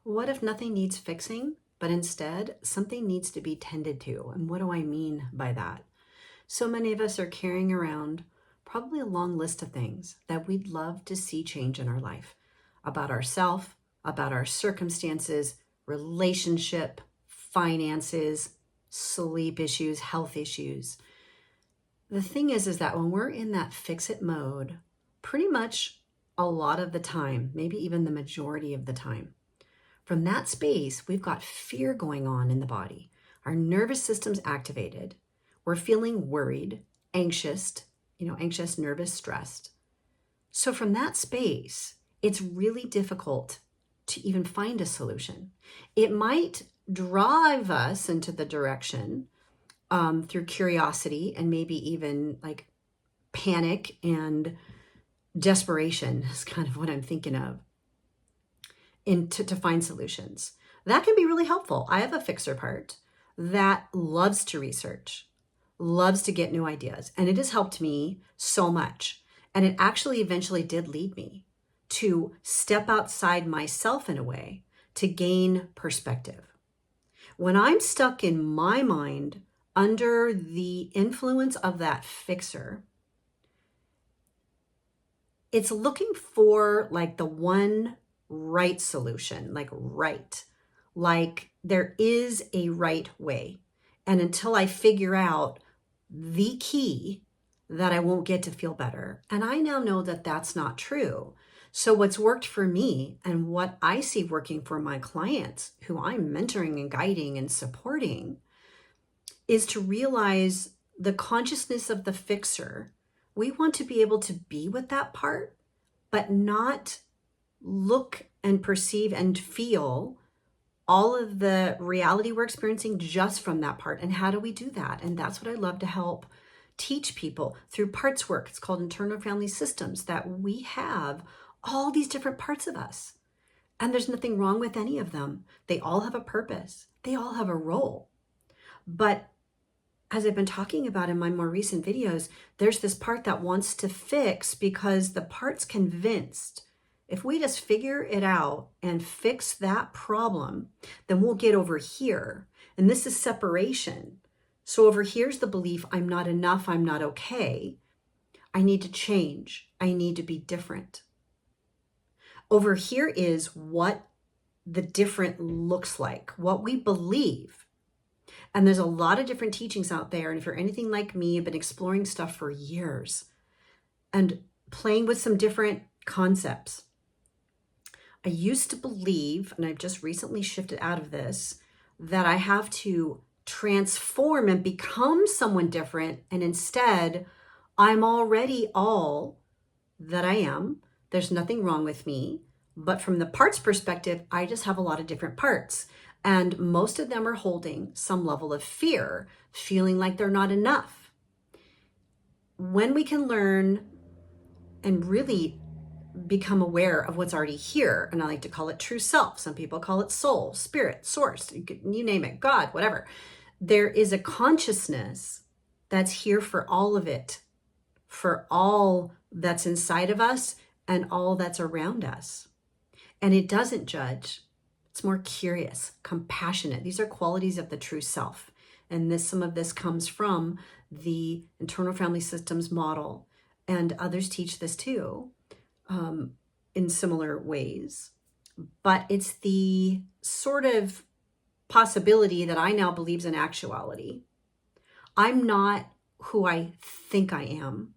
What if nothing needs fixing, but instead something needs to be tended to? And what do I mean by that? So many of us are carrying around probably a long list of things that we'd love to see change in our life about ourselves, about our circumstances, relationship, finances, sleep issues, health issues. The thing is that when we're in that fix it mode, pretty much a lot of the time, maybe even the majority of the time, from that space, we've got fear going on in the body. Our nervous system's activated. We're feeling worried, anxious, anxious, nervous, stressed. So from that space, it's really difficult to even find a solution. It might drive us into the direction through curiosity and maybe even like panic and desperation is kind of what I'm thinking of to find solutions. That can be really helpful. I have a fixer part that loves to research, loves to get new ideas, and it has helped me so much. And it actually eventually did lead me to step outside myself in a way to gain perspective. When I'm stuck in my mind under the influence of that fixer, it's looking for like the one right solution, like there is a right way. And until I figure out the key, that I won't get to feel better. And I now know that that's not true. So what's worked for me and what I see working for my clients who I'm mentoring and guiding and supporting is to realize the consciousness of the fixer. We want to be able to be with that part, but not look and perceive and feel all of the reality we're experiencing just from that part. And how do we do that? And that's what I love to help teach people through parts work. It's called internal family systems, that we have all these different parts of us. And there's nothing wrong with any of them. They all have a purpose. They all have a role. But as I've been talking about in my more recent videos, there's this part that wants to fix because the part's convinced if we just figure it out and fix that problem, then we'll get over here. And this is separation. So over here's the belief, I'm not enough, I'm not okay. I need to change. I need to be different. Over here is what the different looks like, what we believe. And there's a lot of different teachings out there. And if you're anything like me, I've been exploring stuff for years and playing with some different concepts. I used to believe, and I've just recently shifted out of this, that I have to transform and become someone different. And instead, I'm already all that I am. There's nothing wrong with me. But from the parts perspective, I just have a lot of different parts. And most of them are holding some level of fear, feeling like they're not enough. When we can learn and really become aware of what's already here, and I like to call it true self. Some people call it soul, spirit, source, you name it, God, whatever. There is a consciousness that's here for all of it, for all that's inside of us and all that's around us. And it doesn't judge. It's more curious, compassionate. These are qualities of the true self. And some of this comes from the internal family systems model. And others teach this too, in similar ways. But it's the sort of possibility that I now believe is an actuality. I'm not who I think I am.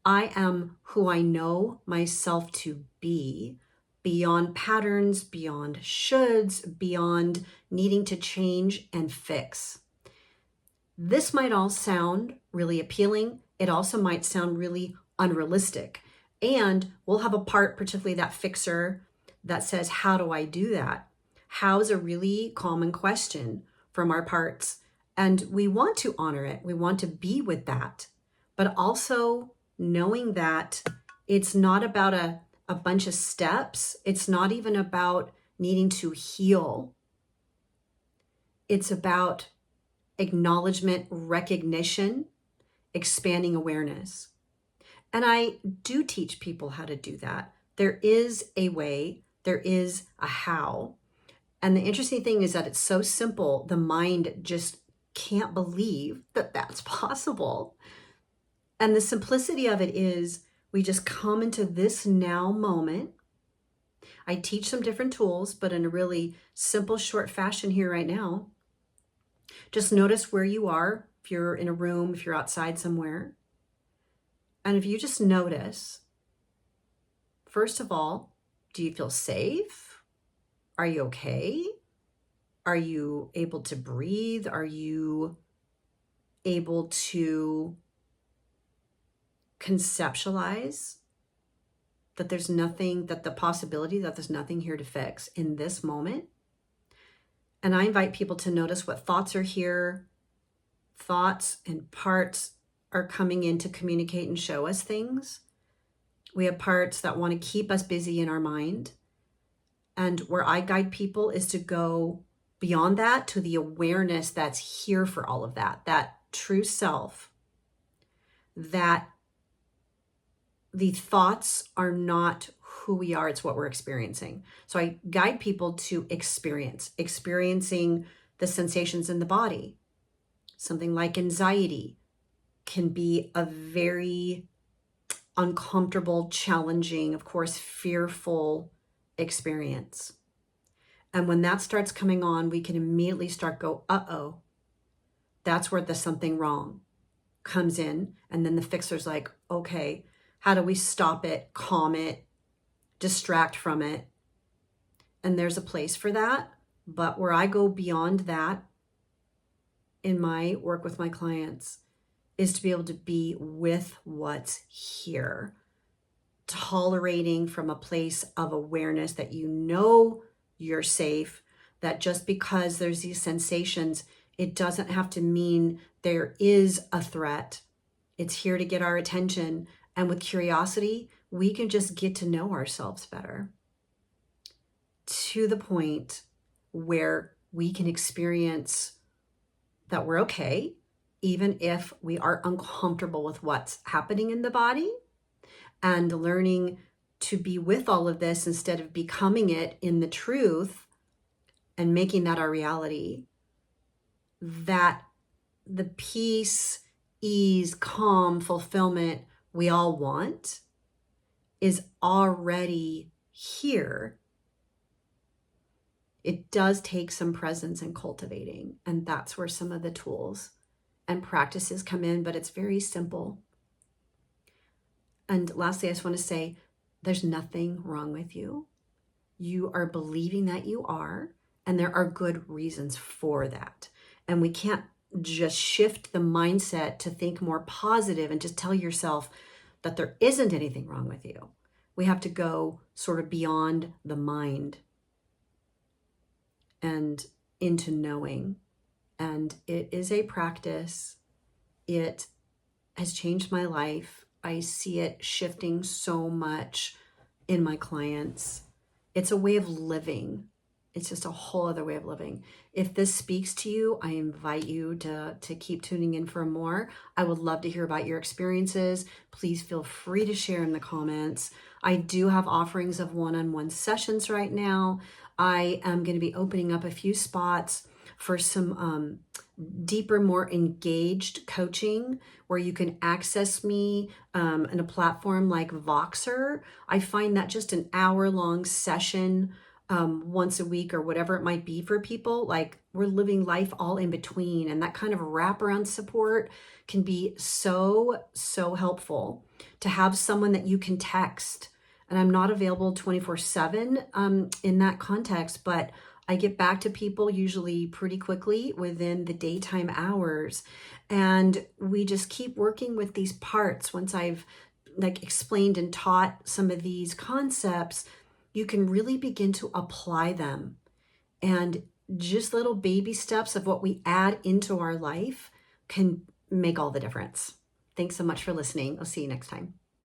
I am who I know myself to be, beyond patterns, beyond shoulds, beyond needing to change and fix. This might all sound really appealing. It also might sound really unrealistic. And we'll have a part, particularly that fixer, that says, how do I do that? How is a really common question from our parts. And we want to honor it. We want to be with that. But also knowing that it's not about a bunch of steps. It's not even about needing to heal. It's about acknowledgement, recognition, expanding awareness. And I do teach people how to do that. There is a way, there is a how. And the interesting thing is that it's so simple, the mind just can't believe that that's possible. And the simplicity of it is we just come into this now moment. I teach some different tools, but in a really simple, short fashion here right now. Just notice where you are, if you're in a room, if you're outside somewhere. And if you just notice, first of all, do you feel safe? Are you okay? Are you able to breathe? Are you able to conceptualize that there's nothing, that the possibility that there's nothing here to fix in this moment? And I invite people to notice what thoughts are here. Thoughts and parts are coming in to communicate and show us things. We have parts that want to keep us busy in our mind. And where I guide people is to go beyond that to the awareness that's here for all of that, that true self, that the thoughts are not who we are, it's what we're experiencing. So I guide people to experiencing the sensations in the body. Something like anxiety can be a very uncomfortable, challenging, of course, fearful experience. And when that starts coming on, we can immediately start go, uh-oh, that's where the something wrong comes in. And then the fixer's like, okay, how do we stop it, calm it, distract from it? And there's a place for that. But where I go beyond that in my work with my clients is to be able to be with what's here, tolerating from a place of awareness that you know you're safe, that just because there's these sensations, it doesn't have to mean there is a threat. It's here to get our attention. And with curiosity, we can just get to know ourselves better to the point where we can experience that we're okay, even if we are uncomfortable with what's happening in the body, and learning to be with all of this instead of becoming it in the truth and making that our reality. That the peace, ease, calm, fulfillment we all want is already here. It does take some presence and cultivating, and that's where some of the tools and practices come in, but it's very simple. And lastly, I just want to say, there's nothing wrong with you. You are believing that you are, and there are good reasons for that. And we can't just shift the mindset to think more positive and just tell yourself that there isn't anything wrong with you. We have to go sort of beyond the mind and into knowing. And it is a practice. It has changed my life. I see it shifting so much in my clients. It's a way of living. It's just a whole other way of living. If this speaks to you, I invite you to keep tuning in for more. I would love to hear about your experiences. Please feel free to share in the comments. I do have offerings of one-on-one sessions right now. I am going to be opening up a few spots for some deeper, more engaged coaching where you can access me in a platform like Voxer. I find that just an hour-long session once a week or whatever it might be for people, like we're living life all in between, and that kind of wraparound support can be so helpful to have someone that you can text. And I'm not available 24/7 in that context, but I get back to people usually pretty quickly within the daytime hours. And we just keep working with these parts. Once I've explained and taught some of these concepts, you can really begin to apply them. And just little baby steps of what we add into our life can make all the difference. Thanks so much for listening. I'll see you next time.